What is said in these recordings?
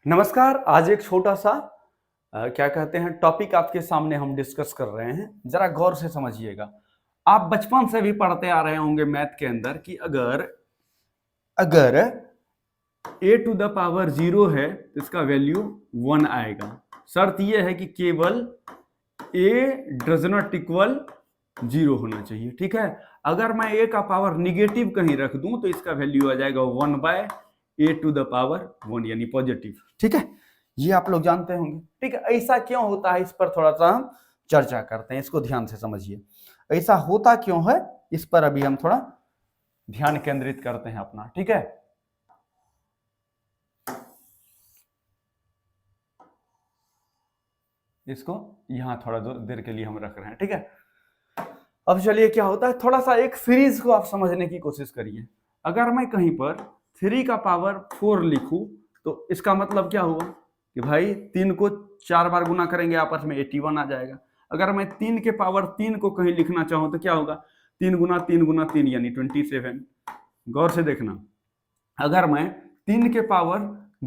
नमस्कार। आज एक छोटा सा क्या कहते हैं टॉपिक आपके सामने हम डिस्कस कर रहे हैं। जरा गौर से समझिएगा। आप बचपन से भी पढ़ते आ रहे होंगे मैथ के अंदर कि अगर अगर a टू द पावर 0 है तो इसका वैल्यू 1 आएगा। शर्त यह है कि केवल a डज नॉट इक्वल 0 होना चाहिए। ठीक है, अगर मैं a का पावर निगेटिव कहीं रख दूं तो इसका वैल्यू आ जाएगा 1 by a to the power 1 यानी पॉजिटिव। ठीक है, ये आप लोग जानते होंगे। ठीक है, ऐसा क्यों होता है इस पर थोड़ा सा हम चर्चा करते हैं, इसको ध्यान से समझिए। ऐसा होता क्यों है इस पर अभी हम थोड़ा ध्यान केंद्रित करते हैं अपना। ठीक है, इसको यहां थोड़ा देर के लिए हम रख रहे हैं। ठीक है, अब चलिए क्या होता है, थोड़ा सा एक सीरीज को आप समझने की कोशिश करिए। अगर मैं कहीं पर 3 का पावर 4 लिखूं तो इसका मतलब क्या हुआ कि भाई 3 को 4 बार गुना करेंगे आपस में 81 आ जाएगा। अगर मैं 3 के पावर 3 को कहीं लिखना चाहूं तो क्या होगा, 3 गुना 3 गुना 3 यानी 27। गौर से देखना, अगर मैं 3 के पावर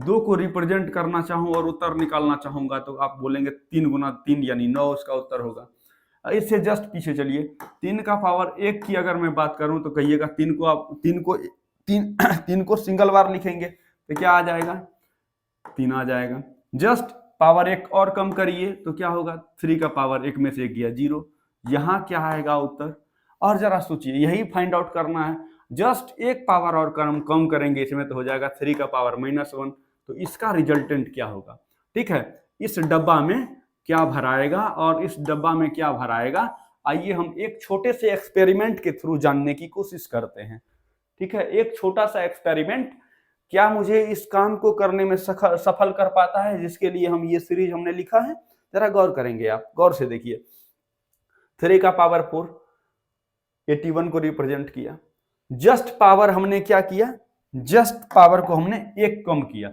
2 को रिप्रेजेंट करना चाहूं और उत्तर निकालना चाहूंगा तो आप बोलेंगे 3 गुना 3 यानी 9 उसका उत्तर होगा। इससे जस्ट पीछे चलिए, 3 का पावर 1 की अगर मैं बात करूं तो कहिएगा 3 को सिंगल बार लिखेंगे तो क्या आ जाएगा, 3 आ जाएगा। जस्ट पावर 1 और कम करिए तो क्या होगा, 3 का पावर 1 में से 1 गया 0। यहां क्या आएगा उत्तर, और जरा सोचिए, यही फाइंड आउट करना है। जस्ट एक पावर और कम करेंगे इसमें तो हो जाएगा 3 का पावर -1। तो इसका रिजल्टेंट क्या होगा। ठीक है, इस डब्बा में क्या भराएगा और इस डब्बा में क्या भराएगा, आइए हम एक छोटे से एक्सपेरिमेंट के थ्रू जानने की कोशिश करते हैं। ठीक है, एक छोटा सा एक्सपेरिमेंट क्या मुझे इस काम को करने में सफल कर पाता है, जिसके लिए हम ये सीरीज हमने लिखा है। जरा गौर करेंगे, आप गौर से देखिए। 3 का पावर 4 81 को रिप्रेजेंट किया। जस्ट पावर हमने क्या किया, जस्ट पावर को हमने 1 कम किया,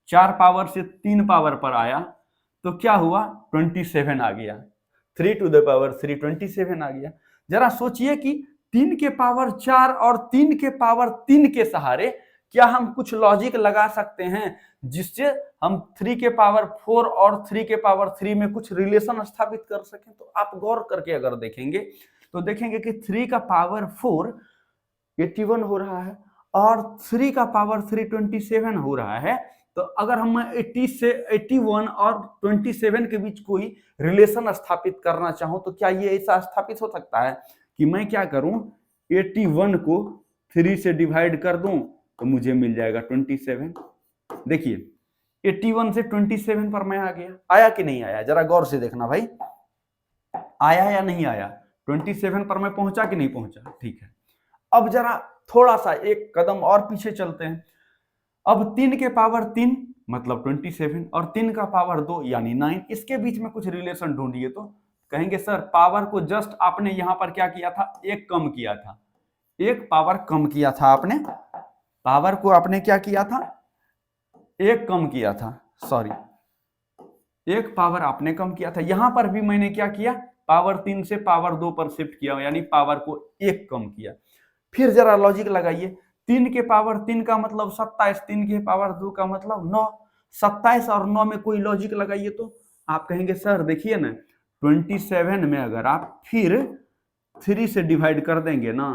4 पावर से 3 पावर पर आया तो क्या हुआ, 27 आ गया। 3 टू द पावर 3 27 आ गया। जरा सोचिए कि 3 के पावर 4 और 3 के पावर 3 के सहारे क्या हम कुछ लॉजिक लगा सकते हैं जिससे हम 3 के पावर 4 और 3 के पावर 3 में कुछ रिलेशन स्थापित कर सकें। तो आप गौर करके अगर देखेंगे तो देखेंगे कि 3 का पावर 4 81 हो रहा है और 3 का पावर 3 27 हो रहा है। तो अगर हम 80 से 81 और 27 के बीच कोई रिलेशन स्थापित करना चाहूं तो क्या ये ऐसा स्थापित हो सकता है कि मैं क्या करूं, 81 को 3 से डिवाइड कर दूं तो मुझे मिल जाएगा 27। देखिए 81 से 27 पर मैं आ गया, आया कि नहीं आया, जरा गौर से देखना भाई, आया या नहीं आया, 27 पर मैं पहुंचा कि नहीं पहुंचा। ठीक है, अब जरा थोड़ा सा एक कदम और पीछे चलते हैं। अब 3 के पावर 3 मतलब 27 और 3 का पावर 2 यानी 9, इसके बीच में कुछ रिलेशन ढूंढिए। तो कहेंगे सर पावर को जस्ट आपने यहां पर क्या किया था, एक कम किया था, एक पावर कम किया था आपने, पावर को आपने क्या किया था, एक कम किया था, सॉरी एक पावर आपने कम किया था। यहां पर भी मैंने क्या किया, पावर 3 से पावर 2 पर शिफ्ट किया यानी पावर को एक कम किया। फिर जरा लॉजिक लगाइए, 3 के पावर 3 का मतलब 27, 3 के पावर 2 का मतलब 9, 27 और 9 में कोई लॉजिक लगाइए तो आप कहेंगे सर देखिए ना, 27 में अगर आप फिर 3 से डिवाइड कर देंगे ना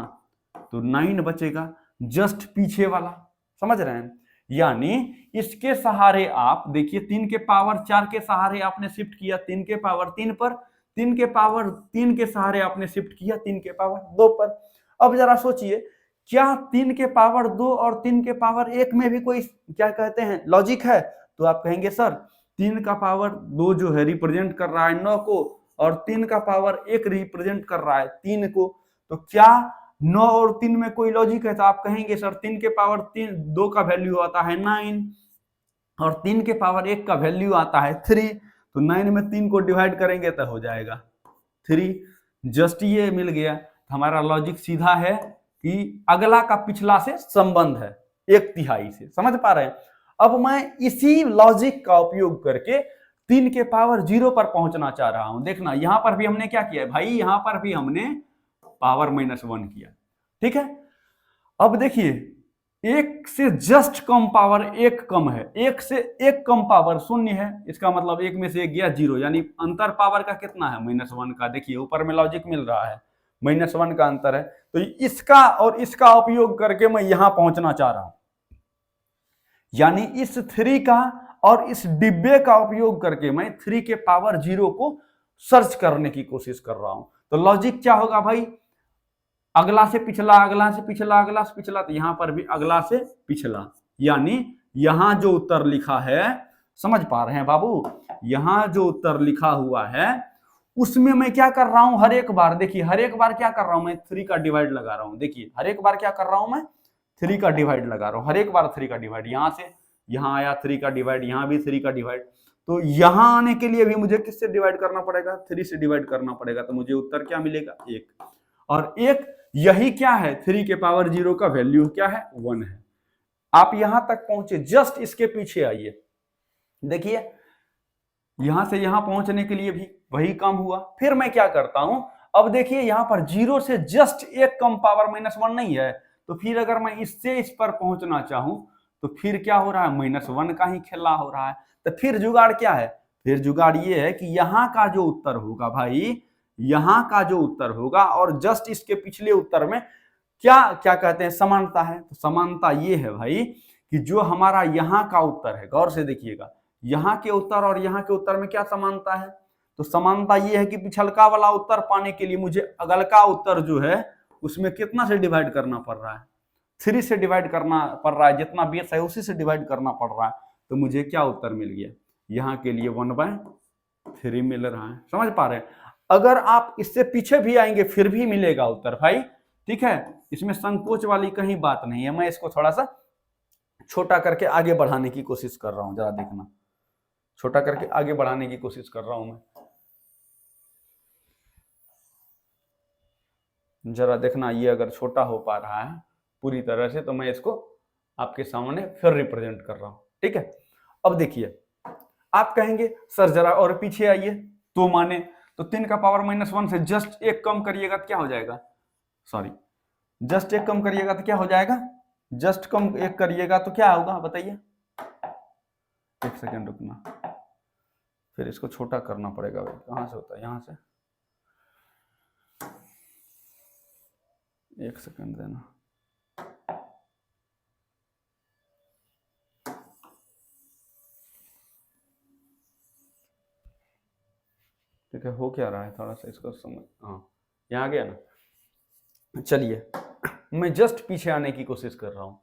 तो 9 बचेगा, जस्ट पीछे वाला, समझ रहे हैं। यानी इसके सहारे आप देखिए, 3 के पावर 4 के सहारे आपने शिफ्ट किया 3 के पावर 3 पर, 3 के पावर 3 के सहारे आपने शिफ्ट किया 3 के पावर 2 पर। अब जरा सोचिए, क्या 3 के पावर 2 और 3 के पावर 1 में भी कोई क्या कहते हैं लॉजिक है। तो आप कहेंगे सर 3 का पावर 2 जो है रिप्रेजेंट कर रहा है 9 को और 3 का पावर 1 रिप्रेजेंट कर रहा है 3 को, तो क्या 9 और 3 में कोई लॉजिक है। तो आप कहेंगे सर 3 के पावर 3 2 का वैल्यू आता है 9 और 3 के पावर 1 का वैल्यू आता है 3, तो 9 में 3 को डिवाइड करेंगे तो हो जाएगा 3। जस्ट ये मिल गया। हमारा लॉजिक सीधा है कि अगला का पिछला से संबंध है, 1/3 से, समझ पा रहे हैं। अब मैं इसी लॉजिक का उपयोग करके 3 के पावर 0 पर पहुंचना चाह रहा हूं। देखना यहां पर भी हमने क्या किया है भाई, यहां पर भी हमने पावर -1 किया। ठीक है, अब देखिए एक से जस्ट कम पावर एक कम है, एक से एक कम पावर शून्य है, इसका मतलब एक में से एक गया जीरो, यानी अंतर पावर का कितना है -1 का। देखिए ऊपर में लॉजिक मिल रहा है, -1 का अंतर है। तो इसका और इसका उपयोग करके मैं यहां पहुंचना चाह रहा हूं, यानी इस 3 का और इस डिब्बे का उपयोग करके मैं 3 के पावर 0 को सर्च करने की कोशिश कर रहा हूं। तो लॉजिक क्या होगा भाई, अगला से पिछला, अगला से पिछला, अगला से पिछला, तो यहां पर भी अगला से पिछला, यानी यहां जो उत्तर लिखा है, समझ पा रहे हैं बाबू, यहां जो उत्तर लिखा हुआ है उसमें मैं क्या कर रहा हूं, हर एक बार देखिए, हर एक बार क्या कर रहा हूं मैं 3 का डिवाइड लगा रहा हूं। देखिए हर एक बार क्या कर रहा हूं मैं 3 का डिवाइड लगा रहा हूं, हर एक बार 3 का डिवाइड, यहां से यहां आया 3 का डिवाइड, यहां भी 3 का डिवाइड। तो यहां आने के लिए भी मुझे किससे डिवाइड करना पड़ेगा, 3 से डिवाइड करना पड़ेगा। तो मुझे उत्तर क्या मिलेगा, 1। और 1 यही क्या है, 3 के पावर 0 का वैल्यू क्या है, 1 है। आप यहां तक पहुंचे, जस्ट इसके पीछे आइए, देखिए यहां से यहां पहुंचने के लिए भी वही काम हुआ। फिर मैं क्या करता हूं, अब देखिए यहां पर 0 से जस्ट एक कम पावर -1 नहीं है, तो फिर अगर मैं इससे इस पर पहुंचना चाहूं तो फिर क्या हो रहा है, -1 का ही खेला हो रहा है। तो फिर जुगाड़ क्या है, फिर जुगाड़ ये है कि यहां का जो उत्तर होगा भाई, यहां का जो उत्तर होगा और जस्ट इसके पिछले उत्तर में क्या क्या कहते हैं, समानता है। तो समानता ये है भाई कि जो हमारा यहां का उत्तर है, गौर से देखिएगा, यहां के उत्तर और यहां के उत्तर में क्या समानता है, तो समानता ये है कि पिछलका वाला उत्तर पाने के लिए मुझे अगलका उत्तर जो है उसमें कितना से डिवाइड करना पड़ रहा है, 3 से डिवाइड करना पड़ रहा है, जितना बेस है उसी से डिवाइड करना पड़ रहा है। तो मुझे क्या उत्तर मिल गया, यहाँ के लिए 1/3 मिल रहा है। समझ पा रहे हैं, अगर आप इससे पीछे भी आएंगे फिर भी मिलेगा उत्तर भाई, ठीक है, इसमें संकोच वाली कहीं बात नहीं है। मैं इसको थोड़ा सा छोटा करके आगे बढ़ाने की कोशिश कर रहा हूं, जरा देखना, छोटा करके आगे बढ़ाने की कोशिश कर रहा हूं मैं, जरा देखना, ये अगर छोटा हो पा रहा है पूरी तरह से तो मैं इसको आपके सामने फिर रिप्रेजेंट कर रहा हूं, ठीक है। अब देखिए आप कहेंगे सर जरा और पीछे आइए, तो माने तो 3 का पावर -1 से जस्ट एक कम करिएगा तो क्या हो जाएगा, सॉरी जस्ट एक कम करिएगा तो क्या हो जाएगा, जस्ट कम एक करिएगा तो क्या होगा बताइए, एक सेकेंड रुकना, फिर इसको छोटा करना पड़ेगा भाई, कहां से होता है, यहां से, एक सेकेंड देना, ठीक है, हो क्या रहा है थोड़ा सा इसको समझ, हाँ यहाँ गया ना। चलिए मैं जस्ट पीछे आने की कोशिश कर रहा हूं।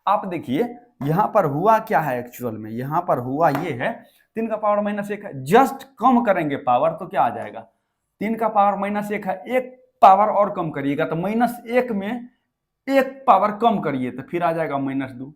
आप देखिए यहां पर हुआ क्या है, एक्चुअल में यहां पर हुआ ये है, 3 का पावर -1 है, जस्ट कम करेंगे पावर तो क्या आ जाएगा, 3 का पावर -1 है, एक पावर और कम करिएगा तो -1 में एक पावर कम करिए तो फिर आ जाएगा -2,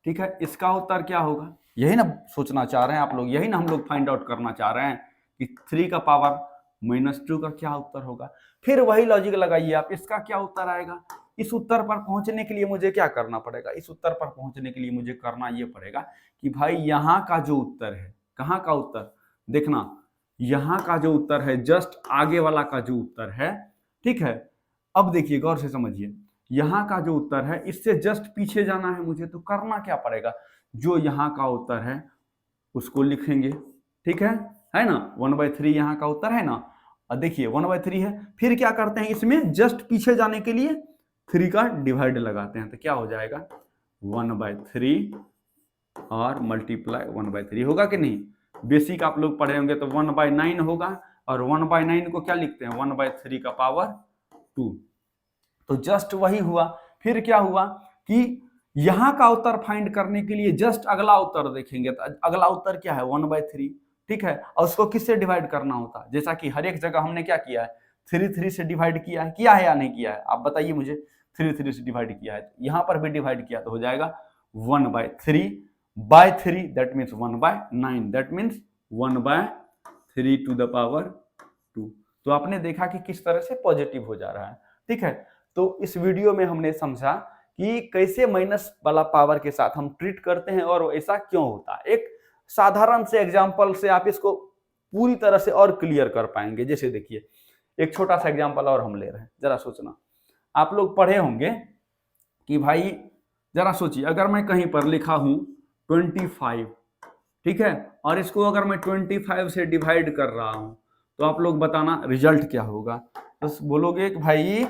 ठीक है। इसका उत्तर क्या होगा, यही ना सोचना चाह रहे हैं आप लोग, यही ना हम लोग फाइंड आउट करना चाह रहे हैं कि 3 का पावर -2 का क्या उत्तर होगा। फिर वही लॉजिक लगाइए आप, इसका क्या उत्तर आएगा। इस उत्तर पर पहुंचने के लिए मुझे क्या करना पड़ेगा, इस उत्तर पर पहुंचने के लिए मुझे करना यह पड़ेगा कि भाई यहां का जो उत्तर है, कहां का उत्तर देखना, यहां का जो उत्तर है जस्ट आगे वाला का जो उत्तर है, ठीक है। अब देखिए गौर से समझिए, यहां का जो उत्तर है इससे जस्ट पीछे जाना है मुझे, तो करना क्या पड़ेगा, जो यहां का उत्तर है उसको लिखेंगे, ठीक है ना, 1/3 यहाँ का उत्तर है ना। और देखिए 1/3 है, फिर क्या करते हैं इसमें जस्ट पीछे जाने के लिए 3 का डिवाइड लगाते हैं, तो क्या हो जाएगा 1/3 और मल्टीप्लाई 1/3 होगा कि नहीं। बेसिक आप लोग पढ़े होंगे तो 1/9 होगा, और 1/9 को क्या लिखते हैं 1/3 का पावर 2। तो जस्ट वही हुआ। फिर क्या हुआ कि यहां का उत्तर फाइंड करने के लिए जस्ट अगला उत्तर देखेंगे, तो अगला उत्तर क्या है 1/3, ठीक है। और उसको किससे डिवाइड करना होता है, जैसा कि हर एक जगह हमने क्या किया है 3 से डिवाइड किया है या नहीं किया है, आप बताइए मुझे। 3 से डिवाइड किया है, यहां पर भी डिवाइड किया तो हो जाएगा 1/3 that means 1/9, that means 1/3 to the power 2। तो आपने देखा कि किस तरह से पॉजिटिव हो जा रहा है, ठीक है। तो इस वीडियो में हमने समझा कि कैसे माइनस वाला पावर के साथ हम ट्रीट करते हैं और ऐसा क्यों होता है। एक साधारण से एग्जांपल से आप इसको पूरी तरह से और क्लियर कर पाएंगे। जैसे देखिए एक छोटा सा एग्जांपल और हम ले रहे हैं, जरा सोचना, आप लोग पढ़े होंगे कि भाई जरा सोचिए, अगर मैं कहीं पर लिखा हूं 25, ठीक है, और इसको अगर मैं 25 से डिवाइड कर रहा हूं, तो आप लोग बताना रिजल्ट क्या होगा। तो बोलोगे कि भाई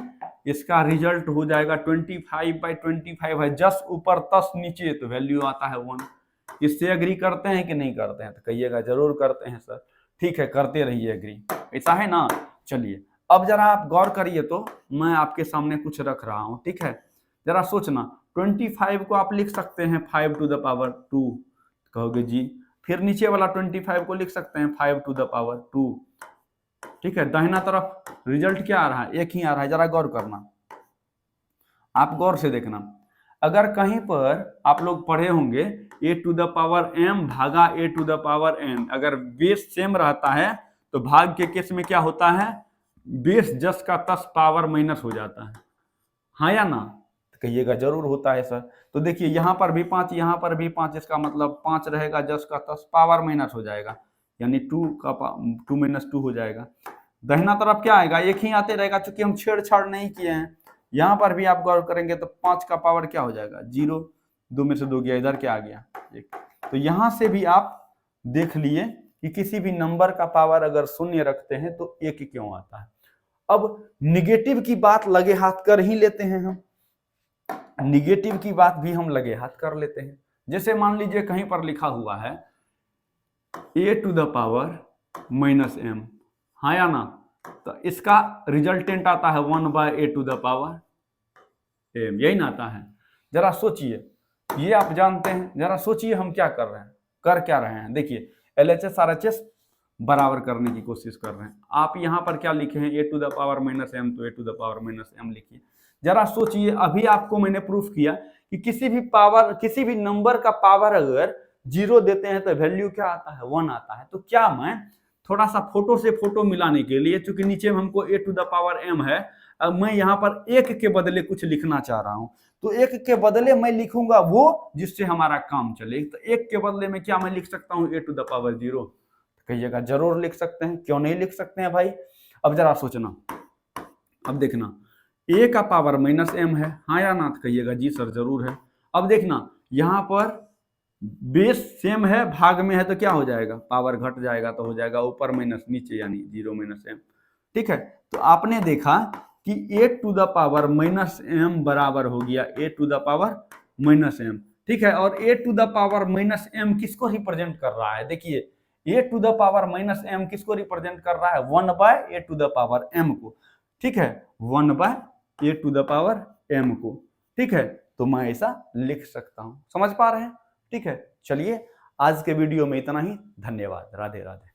इसका रिजल्ट हो जाएगा 25/25 है, जस्ट ऊपर 10 नीचे, तो वैल्यू आता है 1। इससे एग्री करते हैं कि नहीं करते हैं? तो कहिएगा जरूर करते हैं सर। ठीक है, करते रहिए एग्री, ऐसा है ना। चलिए अब जरा आप गौर करिए, तो मैं आपके सामने कुछ रख रहा हूं, ठीक है, जरा सोचना। 25 को आप लिख सकते हैं 5⁻², कहोगे जी। फिर नीचे वाला 25 को लिख सकते हैं 5⁻², ठीक है। दाहिना तरफ रिजल्ट क्या आ रहा है? एक ही आ रहा है, जरा गौर करना, आप गौर से देखना। अगर कहीं पर आप लोग पढ़े होंगे a⁻m भागा a⁻n, अगर बेस सेम रहता है तो भाग के केस में क्या होता है? बेस 10 का 10 पावर माइनस हो जाता है, हाँ या ना? तो कहिएगा जरूर होता है सर। तो देखिए यहाँ पर भी 5, यहाँ पर भी 5, इसका मतलब 5 रहेगा, 10 का 10 पावर माइनस हो जाएगा, यानी 2 - 2 हो जाएगा। दाहिना तरफ क्या आएगा? एक ही आते रहेगा, चूंकि हम छेड़छाड़ नहीं किए हैं। यहाँ पर भी आप गौर करेंगे तो 5 का पावर क्या हो जाएगा? 0, 2 में से 2 गया, इधर क्या आ गया? 1। तो यहाँ से भी आप देख लिए कि किसी भी नंबर का पावर अगर शून्य रखते हैं तो 1 क्यों आता है। अब निगेटिव की बात लगे हाथ कर ही लेते हैं हम, निगेटिव की बात भी हम लगे हाथ कर लेते हैं। जैसे मान लीजिए कहीं पर लिखा हुआ है a⁻m, हाँ या ना? तो इसका रिजल्टेंट आता है 1/a⁻m, यही ना आता है। जरा सोचिए, ये आप जानते हैं, जरा सोचिए हम क्या कर रहे हैं, कर क्या रहे हैं। देखिए LHS RHS बराबर करने की कोशिश कर रहे हैं। आप यहाँ पर क्या लिखे हैं? a⁻m, तो a⁻m लिखिए। जरा सोचिए, अभी आपको मैंने प्रूफ किया कि किसी भी पावर, किसी भी नंबर का पावर अगर 0 देते हैं तो वैल्यू क्या आता है? 1 आता है। तो क्या मैं थोड़ा सा फोटो से फोटो मिलाने के लिए, चूंकि नीचे में हमको a⁻m है, अब मैं यहाँ पर 1 के बदले कुछ लिखना चाह रहा हूं, तो 1 के बदले मैं लिखूंगा वो जिससे हमारा काम चले। तो 1 के बदले में क्या मैं लिख सकता हूँ? a⁻0। कहिएगा जरूर लिख सकते हैं, क्यों नहीं लिख सकते हैं भाई। अब जरा सोचना, अब देखना, a का पावर -m है, हाँ या ना? कहिएगा जी सर जरूर है। अब देखना, यहाँ पर बेस सेम है, भाग में है, तो क्या हो जाएगा? पावर घट जाएगा, तो हो जाएगा ऊपर माइनस नीचे, यानी 0 - m, ठीक है। तो आपने देखा कि a⁻m बराबर हो गया a⁻m, ठीक है। और a⁻m किसको रिप्रेजेंट कर रहा है? देखिए a⁻m किसको रिप्रेजेंट कर रहा है? 1/a⁻m को, ठीक है, 1/a⁻m को, ठीक है। तो मैं ऐसा लिख सकता हूं, समझ पा रहे हैं? ठीक है, चलिए आज के वीडियो में इतना ही। धन्यवाद, राधे राधे।